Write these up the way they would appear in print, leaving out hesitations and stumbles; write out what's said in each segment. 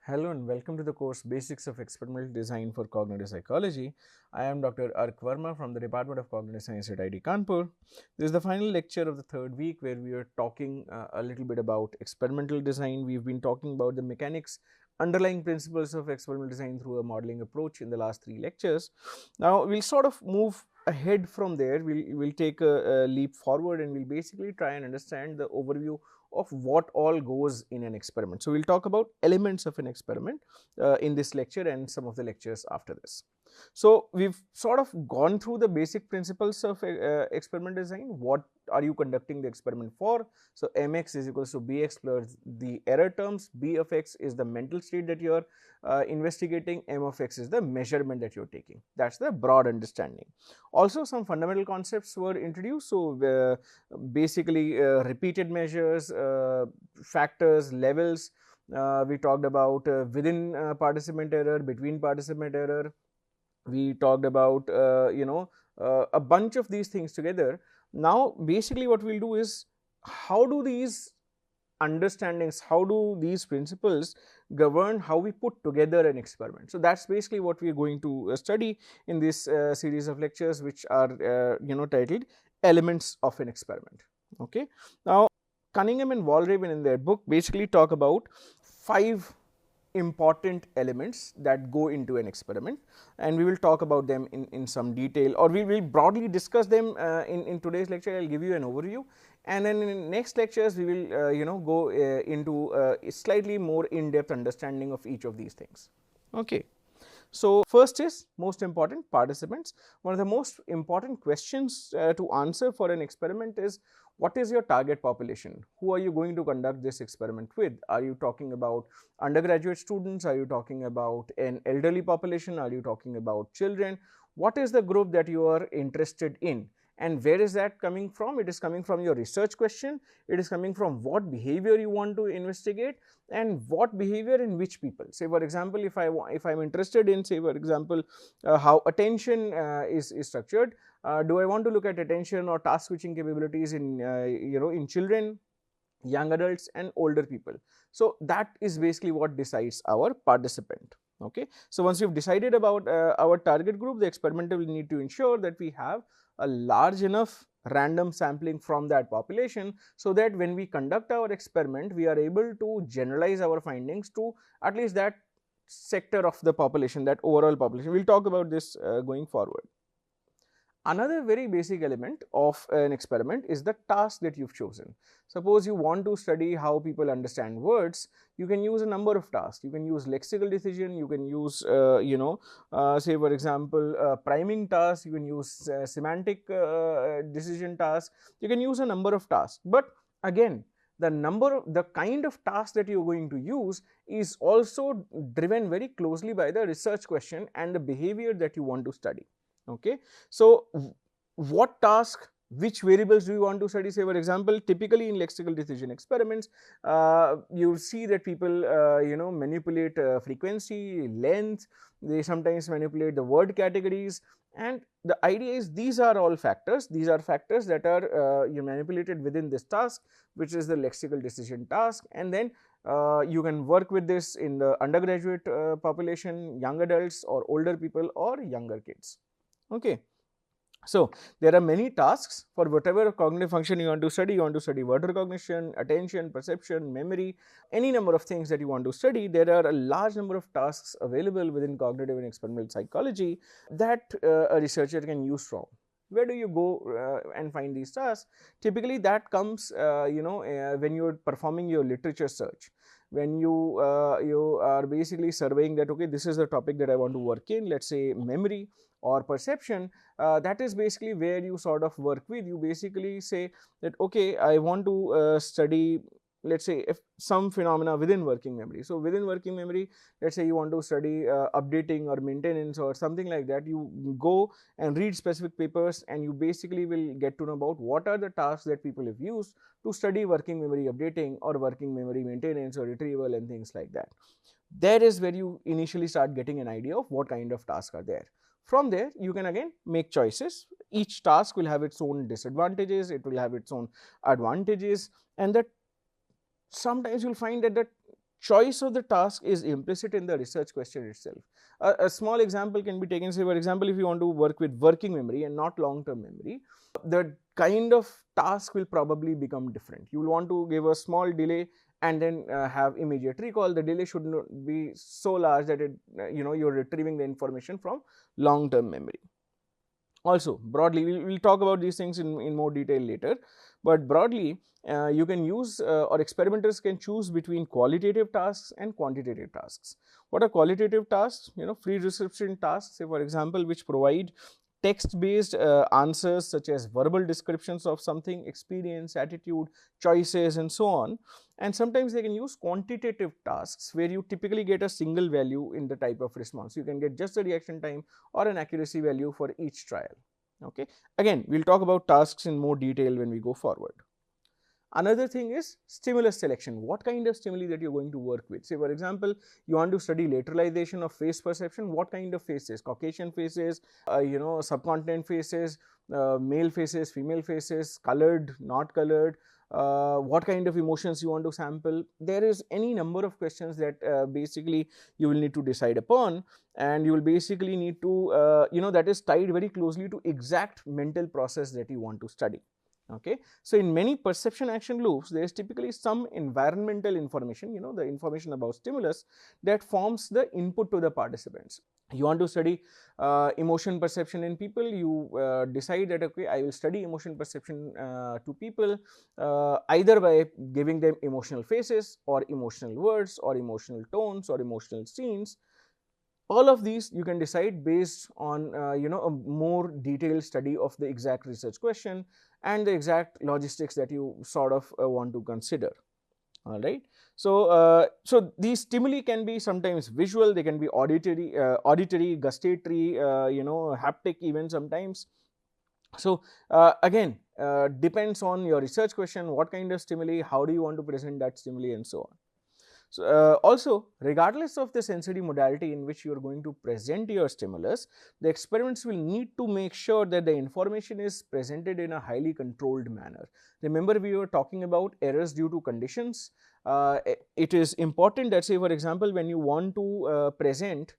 Hello and welcome to the course Basics of Experimental Design for Cognitive Psychology. I am Dr. Ark Verma from the Department of Cognitive Science at IIT Kanpur. This is the final lecture of the third week where we are talking a little bit about experimental design. We've been talking about the mechanics, underlying principles of experimental design through a modeling approach in the last three lectures. Now, we'll sort of move ahead from there. We'll take a leap forward and we'll basically try and understand the overview of what all goes in an experiment. So, we will talk about elements of an experiment in this lecture and some of the lectures after this. So, we have sort of gone through the basic principles of experiment design. What are you conducting the experiment for? So, mx is equals to bx plus the error terms, b of x is the mental state that you are investigating, m of x is the measurement that you are taking. That is the broad understanding. Also, some fundamental concepts were introduced. So, basically repeated measures, factors, levels. We talked about within participant error, between participant error. We talked about a bunch of these things together. Now, basically what we will do is, how do these understandings, how do these principles govern how we put together an experiment? So, that is basically what we are going to study in this series of lectures, which are titled Elements of an Experiment. Okay. Now, Cunningham and Walraven in their book basically talk about 5 important elements that go into an experiment, and we will talk about them in some detail, or we will broadly discuss them in today's lecture. I will give you an overview, and then in next lectures we will go into a slightly more in-depth understanding of each of these things. Okay. So, first is most important, participants. One of the most important questions to answer for an experiment is, what is your target population? Who are you going to conduct this experiment with? Are you talking about undergraduate students? Are you talking about an elderly population? Are you talking about children? What is the group that you are interested in? And where is that coming from? It is coming from your research question. It is coming from what behavior you want to investigate, and what behavior in which people. Say for example, if I am interested in, say for example, how attention is structured. Do I want to look at attention or task switching capabilities in in children, young adults and older people? So, that is basically what decides our participant. Okay. So, once we have decided about our target group, the experimenter will need to ensure that we have a large enough random sampling from that population, so that when we conduct our experiment, we are able to generalize our findings to at least that sector of the population, that overall population. We will talk about this going forward. Another very basic element of an experiment is the task that you have chosen. Suppose you want to study how people understand words, you can use a number of tasks. You can use lexical decision, you can use say for example priming task, you can use semantic decision task, you can use a number of tasks. But again, the kind of task that you are going to use is also driven very closely by the research question and the behavior that you want to study. Okay. So, what task, which variables do you want to study? Say for example, typically in lexical decision experiments, you see that people manipulate frequency, length, they sometimes manipulate the word categories, and the idea is these are all factors. These are factors that are manipulated within this task, which is the lexical decision task, and then you can work with this in the undergraduate population, young adults or older people or younger kids. Okay. So, there are many tasks for whatever cognitive function you want to study. You want to study word recognition, attention, perception, memory, any number of things that you want to study. There are a large number of tasks available within cognitive and experimental psychology that a researcher can use from. Where do you go and find these tasks? Typically, that comes when you are performing your literature search. When you are basically surveying that, okay, this is the topic that I want to work in, let us say memory or perception, that is basically where you sort of work with. You basically say that, okay, I want to study, let us say, if some phenomena within working memory. So, within working memory, let us say you want to study updating or maintenance or something like that. You go and read specific papers, and you basically will get to know about what are the tasks that people have used to study working memory updating or working memory maintenance or retrieval and things like that. There is where you initially start getting an idea of what kind of tasks are there. From there, you can again make choices. Each task will have its own disadvantages, it will have its own advantages, and that sometimes you will find that choice of the task is implicit in the research question itself. A small example can be taken, say for example, if you want to work with working memory and not long-term memory, the kind of task will probably become different. You will want to give a small delay and then have immediate recall. The delay should not be so large that it, you're retrieving the information from long-term memory. Also, broadly, we'll talk about these things in more detail later, but broadly, you can use or experimenters can choose between qualitative tasks and quantitative tasks. What are qualitative tasks? Free description tasks, say for example, which provide text-based answers such as verbal descriptions of something, experience, attitude, choices, and so on. And sometimes they can use quantitative tasks where you typically get a single value in the type of response. You can get just the reaction time or an accuracy value for each trial. Okay. Again, we'll talk about tasks in more detail when we go forward. Another thing is stimulus selection. What kind of stimuli that you're going to work with? Say for example, you want to study lateralization of face perception. What kind of faces? Caucasian faces, subcontinent faces, male faces, female faces, colored, not colored. What kind of emotions you want to sample? There is any number of questions that basically you will need to decide upon, and you will basically need to that is tied very closely to exact mental process that you want to study. Okay. So, in many perception action loops, there is typically some environmental information, the information about stimulus that forms the input to the participants. You want to study emotion perception in people, you decide that okay, I will study emotion perception to people either by giving them emotional faces or emotional words or emotional tones or emotional scenes. All of these you can decide based on a more detailed study of the exact research question and the exact logistics that you sort of want to consider. All right. So, so these stimuli can be sometimes visual, they can be auditory, gustatory, haptic even sometimes. So, again, depends on your research question, what kind of stimuli, how do you want to present that stimuli, and so on. So, also, regardless of the sensory modality in which you are going to present your stimulus, the experiments will need to make sure that the information is presented in a highly controlled manner. Remember, we were talking about errors due to conditions. It is important that, say for example, when you want to present,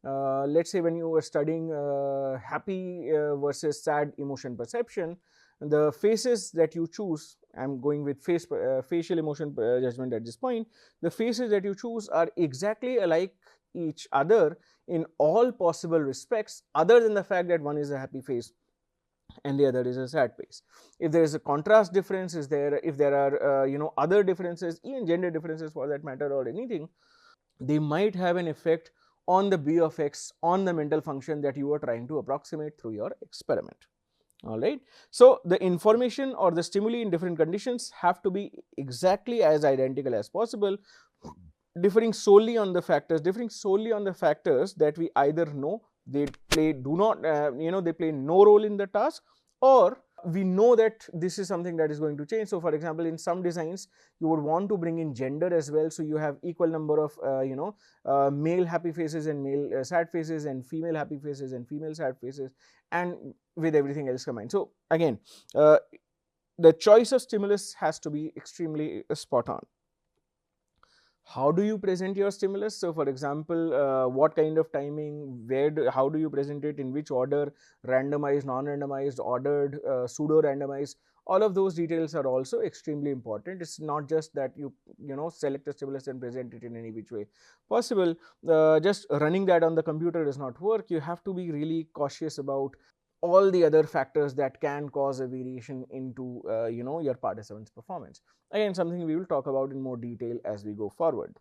let's say when you were studying happy versus sad emotion perception, the faces that you choose, I am going with facial emotion judgment at this point, the faces that you choose are exactly alike each other in all possible respects other than the fact that one is a happy face and the other is a sad face. If there is a contrast difference, if there are other differences, even gender differences for that matter or anything, they might have an effect on the B of X, on the mental function that you are trying to approximate through your experiment. All right. So, the information or the stimuli in different conditions have to be exactly as identical as possible, differing solely on the factors that we either know they play they play no role in the task, or we know that this is something that is going to change. So, for example, in some designs you would want to bring in gender as well. So, you have equal number of male happy faces and male sad faces, and female happy faces and female sad faces, and with everything else combined. So, again, the choice of stimulus has to be extremely spot on. How do you present your stimulus? So, for example, what kind of timing, how do you present it, in which order, randomized, non-randomized, ordered, pseudo-randomized, all of those details are also extremely important. It's not just that you select a stimulus and present it in any which way possible. Just running that on the computer does not work. You have to be really cautious about all the other factors that can cause a variation into your participants' performance. Again, something we will talk about in more detail as we go forward.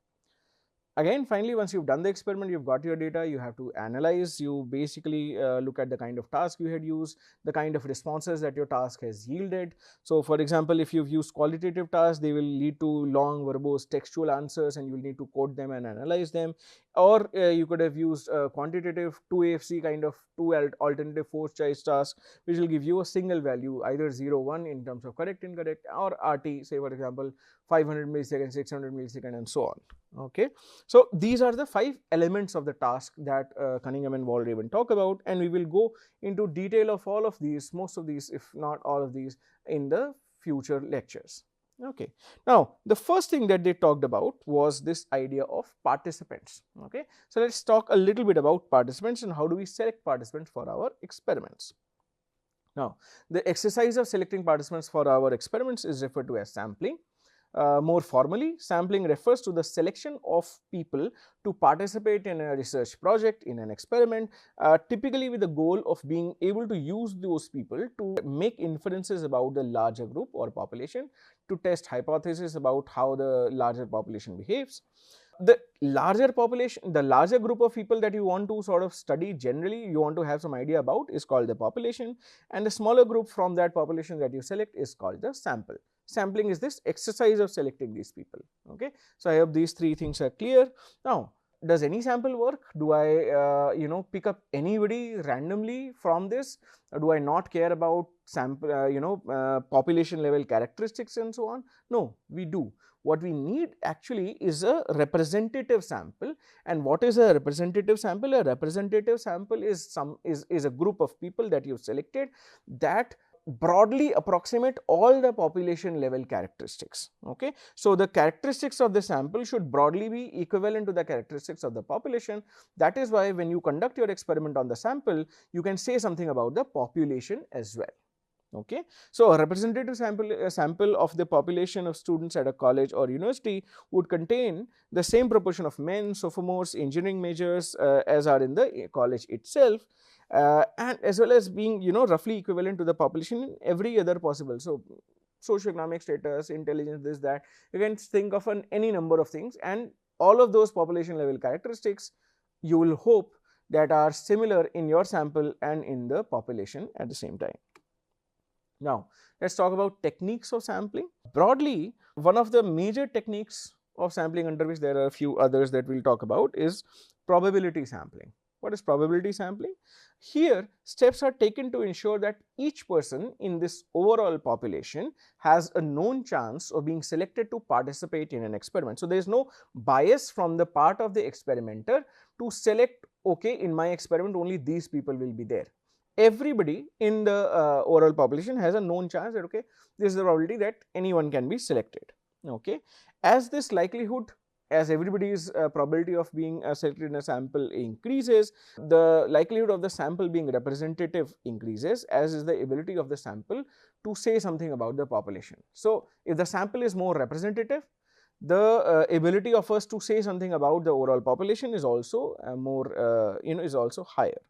Again, finally, once you've done the experiment, you've got your data, you have to analyze, you basically look at the kind of task you had used, the kind of responses that your task has yielded. So, for example, if you've used qualitative tasks, they will lead to long, verbose, textual answers, and you will need to code them and analyze them. Or you could have used quantitative 2AFC kind of alternative force choice task, which will give you a single value, either 0, 1 in terms of correct, incorrect, or RT, say for example, 500 milliseconds, 600 milliseconds, and so on. Okay. So, these are the 5 elements of the task that Cunningham and Walraven talk about, and we will go into detail of all of these, most of these, if not all of these, in the future lectures. Okay. Now, the first thing that they talked about was this idea of participants. Okay. So, let us talk a little bit about participants and how do we select participants for our experiments. Now, the exercise of selecting participants for our experiments is referred to as sampling. More formally, sampling refers to the selection of people to participate in a research project, in an experiment, typically with the goal of being able to use those people to make inferences about the larger group or population, to test hypotheses about how the larger population behaves. The larger population, the larger group of people that you want to sort of study, generally you want to have some idea about, is called the population, and the smaller group from that population that you select is called the sample. Sampling is this exercise of selecting these people. Okay. So, I hope these three things are clear. Now, does any sample work? Do I pick up anybody randomly from this? Do I not care about sample population level characteristics and so on? No, we do. What we need actually is a representative sample. And what is a representative sample? A representative sample is a group of people that you've selected that broadly approximate all the population level characteristics. Okay. So, the characteristics of the sample should broadly be equivalent to the characteristics of the population. That is why when you conduct your experiment on the sample, you can say something about the population as well. Okay. So, a representative sample of the population of students at a college or university would contain the same proportion of men, sophomores, engineering majors as are in the college itself, and as well as being roughly equivalent to the population in every other possible. So, socioeconomic status, intelligence, this, that, you can think of any number of things, and all of those population level characteristics you will hope that are similar in your sample and in the population at the same time. Now, let us talk about techniques of sampling. Broadly, one of the major techniques of sampling, under which there are a few others that we will talk about, is probability sampling. What is probability sampling? Here, steps are taken to ensure that each person in this overall population has a known chance of being selected to participate in an experiment. So, there is no bias from the part of the experimenter to select, okay, in my experiment only these people will be there. Everybody in the overall population has a known chance that, okay, this is the probability that anyone can be selected. Okay. As this likelihood, as everybody's probability of being selected in a sample increases, the likelihood of the sample being representative increases, as is the ability of the sample to say something about the population. So, if the sample is more representative, the ability of us to say something about the overall population is also is also higher.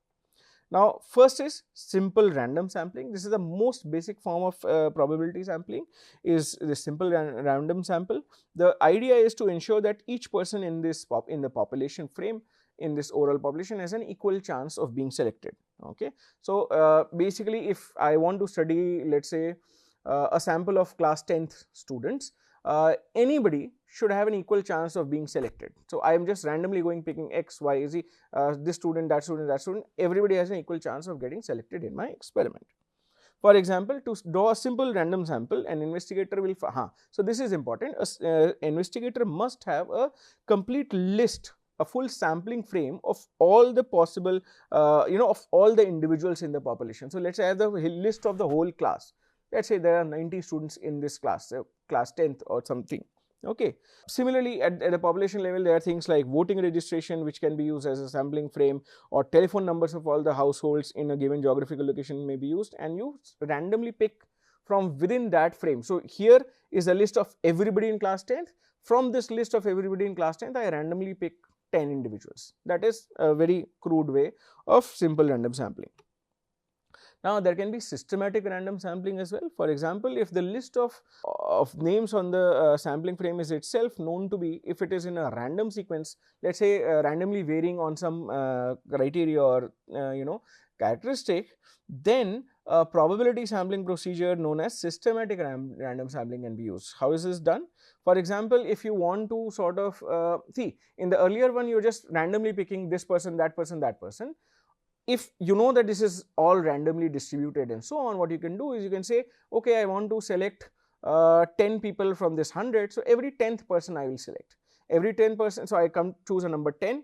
Now, first is simple random sampling. This is the most basic form of probability sampling, is the simple random sample. The idea is to ensure that each person in this in the population frame, in this overall population, has an equal chance of being selected. Okay. So, basically, if I want to study, let us say, a sample of class 10th students, anybody should have an equal chance of being selected. So, I am just randomly picking X, Y, Z, this student, that student, that student, everybody has an equal chance of getting selected in my experiment. For example, to draw a simple random sample, an investigator will, so this is important, an investigator must have a complete list, a full sampling frame of all the possible, of all the individuals in the population. So, let us say I have the list of the whole class. Let us say there are 90 students in this class, class 10th or something. Okay. Similarly, at the population level, there are things like voting registration, which can be used as a sampling frame, or telephone numbers of all the households in a given geographical location may be used, and you randomly pick from within that frame. So, here is a list of everybody in class 10th. From this list of everybody in class 10th, I randomly pick 10 individuals. That is a very crude way of simple random sampling. Now, there can be systematic random sampling as well. For example, if the list of names on the sampling frame is itself known to be, if it is in a random sequence, let us say randomly varying on some criteria or characteristic, then a probability sampling procedure known as systematic random sampling can be used. How is this done? For example, if you want to sort of see, in the earlier one you are just randomly picking this person, that person, that person. If you know that this is all randomly distributed and so on, what you can do is you can say, okay, I want to select 10 people from this 100. So, every 10th person I will select, every 10 person. So, I choose a number 10,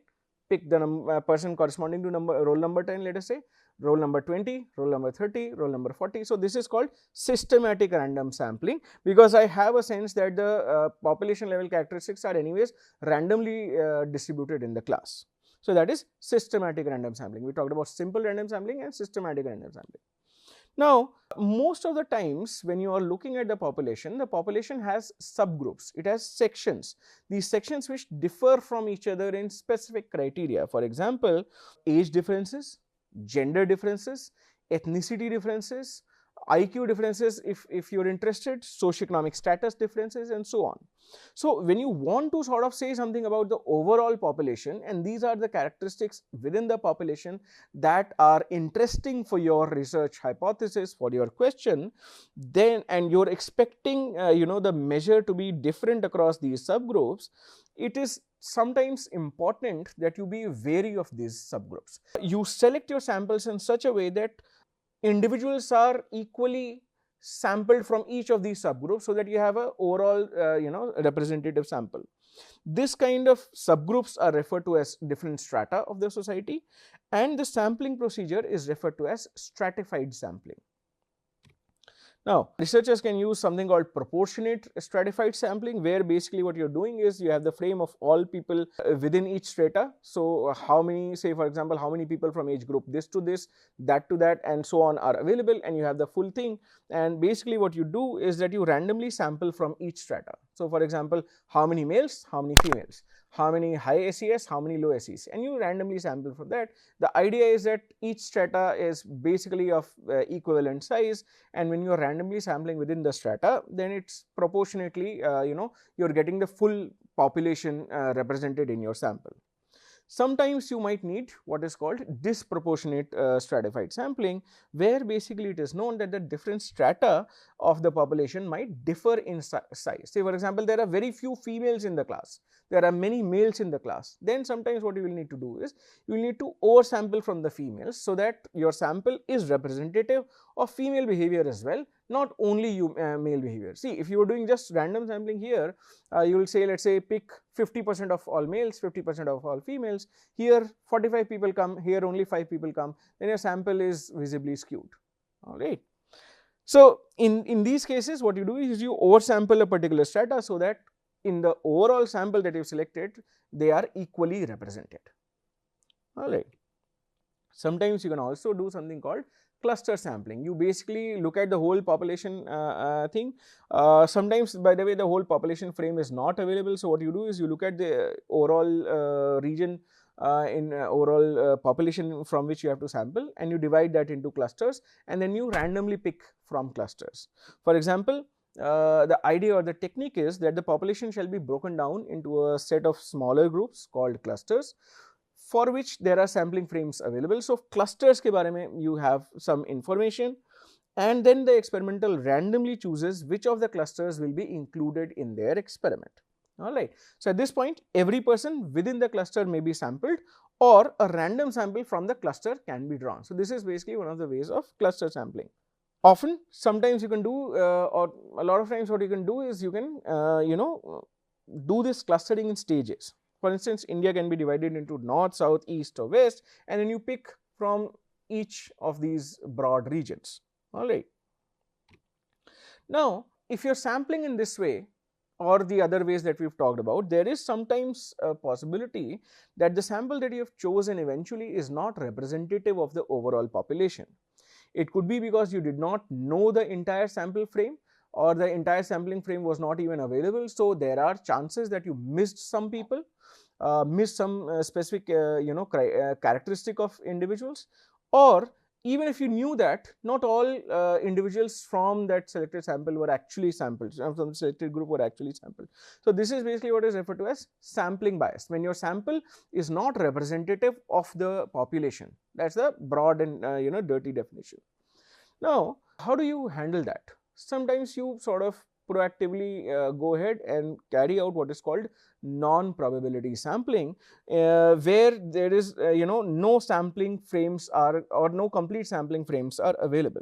pick the person corresponding to roll number 10, let us say. roll number 20, roll number 30, roll number 40. So, this is called systematic random sampling, because I have a sense that the population level characteristics are anyways randomly distributed in the class. So, that is systematic random sampling. We talked about simple random sampling and systematic random sampling. Now, most of the times when you are looking at the population has subgroups, it has sections. These sections which differ from each other in specific criteria. For example, age differences, gender differences, ethnicity differences, IQ differences if you are interested, socioeconomic status differences, and so on. So, when you want to sort of say something about the overall population, and these are the characteristics within the population that are interesting for your research hypothesis, for your question, then, and you are expecting the measure to be different across these subgroups, it is sometimes important that you be wary of these subgroups. You select your samples in such a way that individuals are equally sampled from each of these subgroups, so that you have a overall representative sample. This kind of subgroups are referred to as different strata of the society, and the sampling procedure is referred to as stratified sampling. Now, researchers can use something called proportionate stratified sampling, where basically what you are doing is you have the frame of all people within each strata. So, how many, say for example, how many people from age group this to this, that to that, and so on are available, and you have the full thing. And basically what you do is that you randomly sample from each strata. So, for example, how many males, how many females, how many high SES, how many low SES, and you randomly sample from that. The idea is that each strata is basically of equivalent size, and when you are randomly sampling within the strata, then it's proportionately you're getting the full population represented in your sample. Sometimes you might need what is called disproportionate stratified sampling, where basically it is known that the different strata of the population might differ in size. Say for example, there are very few females in the class, there are many males in the class. Then sometimes what you will need to do is you will need to oversample from the females, so that your sample is representative of female behavior as well, not only male behavior. See, if you are doing just random sampling here, you will say, let's say, pick 50% of all males, 50% of all females. Here 45 people come, here only 5 people come, then your sample is visibly skewed. All right. So, in these cases, what you do is you oversample a particular strata, so that in the overall sample that you have selected, they are equally represented. All right. Sometimes you can also do something called cluster sampling. You basically look at the whole population thing. Sometimes, by the way, the whole population frame is not available. So, what you do is you look at the overall region in overall population from which you have to sample, and you divide that into clusters, and then you randomly pick from clusters. For example, the idea or the technique is that the population shall be broken down into a set of smaller groups called clusters, for which there are sampling frames available. So, clusters ke bare mein you have some information, and then the experimental randomly chooses which of the clusters will be included in their experiment. All right. So, at this point, every person within the cluster may be sampled, or a random sample from the cluster can be drawn. So, this is basically one of the ways of cluster sampling. Often, sometimes you can do or a lot of times what you can do is you can do this clustering in stages. For instance, India can be divided into north, south, east or west, and then you pick from each of these broad regions. All right. Now, if you are sampling in this way or the other ways that we have talked about, there is sometimes a possibility that the sample that you have chosen eventually is not representative of the overall population. It could be because you did not know the entire sample frame, or the entire sampling frame was not even available. So, there are chances that you missed some people, missed some specific characteristic of individuals, or even if you knew that, not all individuals from that selected sample were actually sampled, from the selected group were actually sampled. So, this is basically what is referred to as sampling bias, when your sample is not representative of the population. That is the broad and dirty definition. Now, how do you handle that? Sometimes you sort of proactively go ahead and carry out what is called non-probability sampling, where there is no sampling frames are, or no complete sampling frames are available.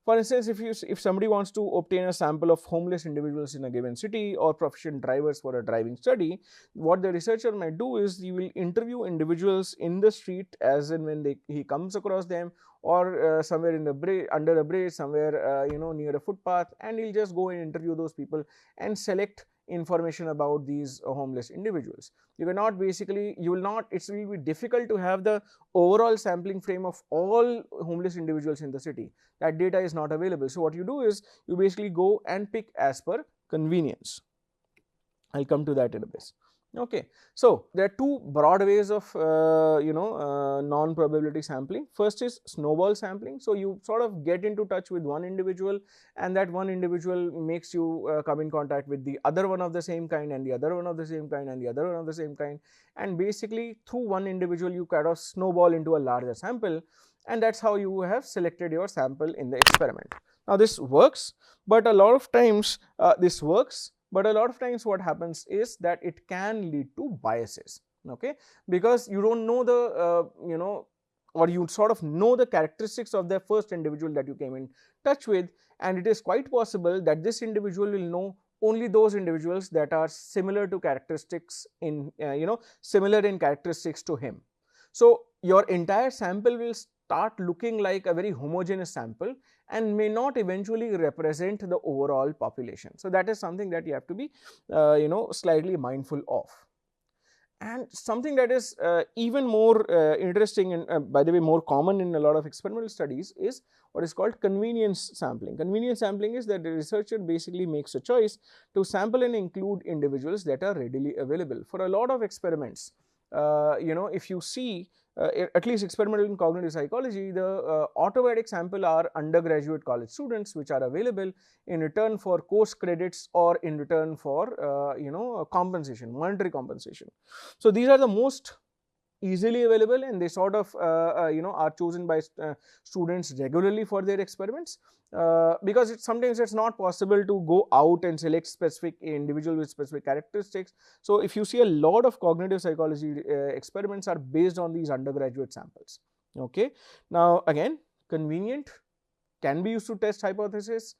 For instance, if somebody wants to obtain a sample of homeless individuals in a given city or proficient drivers for a driving study, what the researcher might do is he will interview individuals in the street as and when he comes across them, or somewhere in the under a bridge, somewhere near a footpath, and he'll just go and interview those people and select information about these homeless individuals. You cannot basically, it will be difficult to have the overall sampling frame of all homeless individuals in the city. That data is not available. So what you do is you basically go and pick as per convenience. I'll come to that in a bit. Okay, so there are two broad ways of non-probability sampling. First is snowball sampling. So you sort of get into touch with one individual, and that one individual makes you come in contact with the other one of the same kind, and the other one of the same kind, and the other one of the same kind, and basically through one individual you kind of snowball into a larger sample, and that's how you have selected your sample in the experiment. Now this works, but a lot of times what happens is that it can lead to biases, okay, because you don't know the or you sort of know the characteristics of the first individual that you came in touch with, and it is quite possible that this individual will know only those individuals that are similar to characteristics in similar in characteristics to him. So your entire sample will start looking like a very homogeneous sample and may not eventually represent the overall population. So that is something that you have to be slightly mindful of. And something that is even more interesting and by the way more common in a lot of experimental studies is what is called convenience sampling. Convenience sampling is that the researcher basically makes a choice to sample and include individuals that are readily available. For a lot of experiments, if you see at least experimental in cognitive psychology, the automatic sample are undergraduate college students which are available in return for course credits or in return for compensation, monetary compensation. So these are the most easily available, and they sort of are chosen by students regularly for their experiments, because sometimes it's not possible to go out and select specific individual with specific characteristics. So if you see a lot of cognitive psychology experiments are based on these undergraduate samples. Okay, now again, convenient, can be used to test hypothesis.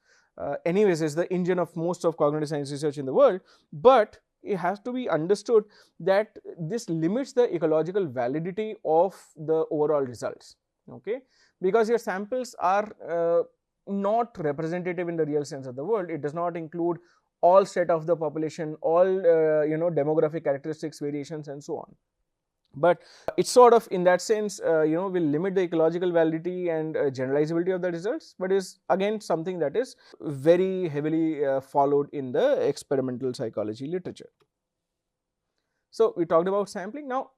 Anyways, is the engine of most of cognitive science research in the world, but it has to be understood that this limits the ecological validity of the overall results, okay, because your samples are not representative in the real sense of the word. It does not include all set of the population, all demographic characteristics, variations and so on. But it's sort of in that sense will limit the ecological validity and generalizability of the results, but is again something that is very heavily followed in the experimental psychology literature. So we talked about sampling. Now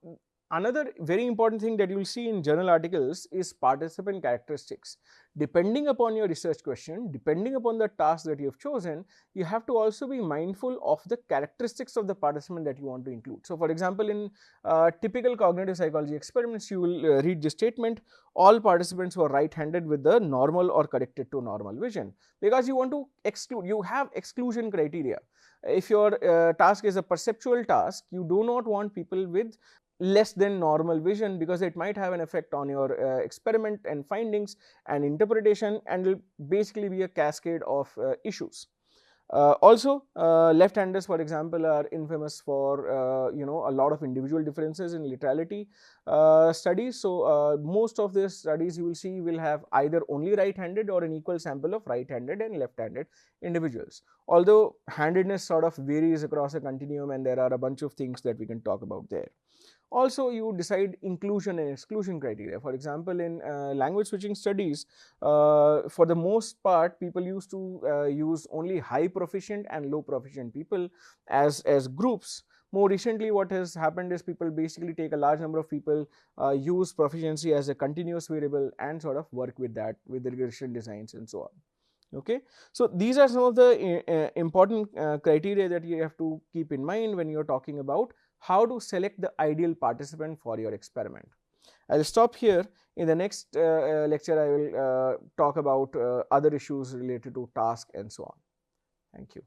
another very important thing that you will see in journal articles is participant characteristics. Depending upon your research question, depending upon the task that you have chosen, you have to also be mindful of the characteristics of the participant that you want to include. So for example, in typical cognitive psychology experiments, you will read this statement: all participants were right-handed with the normal or corrected to normal vision, because you want to exclude, you have exclusion criteria. If your task is a perceptual task, you do not want people with less than normal vision, because it might have an effect on your experiment and findings and interpretation, and will basically be a cascade of issues. Also, left-handers, for example, are infamous for a lot of individual differences in literality studies. So most of these studies you will see will have either only right-handed or an equal sample of right-handed and left-handed individuals, although handedness sort of varies across a continuum, and there are a bunch of things that we can talk about there. Also, you decide inclusion and exclusion criteria. For example, in language switching studies, for the most part, people used to use only high proficient and low proficient people as groups. More recently, what has happened is people basically take a large number of people, use proficiency as a continuous variable, and sort of work with that with the regression designs and so on. Okay, so these are some of the important criteria that you have to keep in mind when you are talking about how to select the ideal participant for your experiment. I will stop here. In the next lecture, I will talk about other issues related to task and so on. Thank you.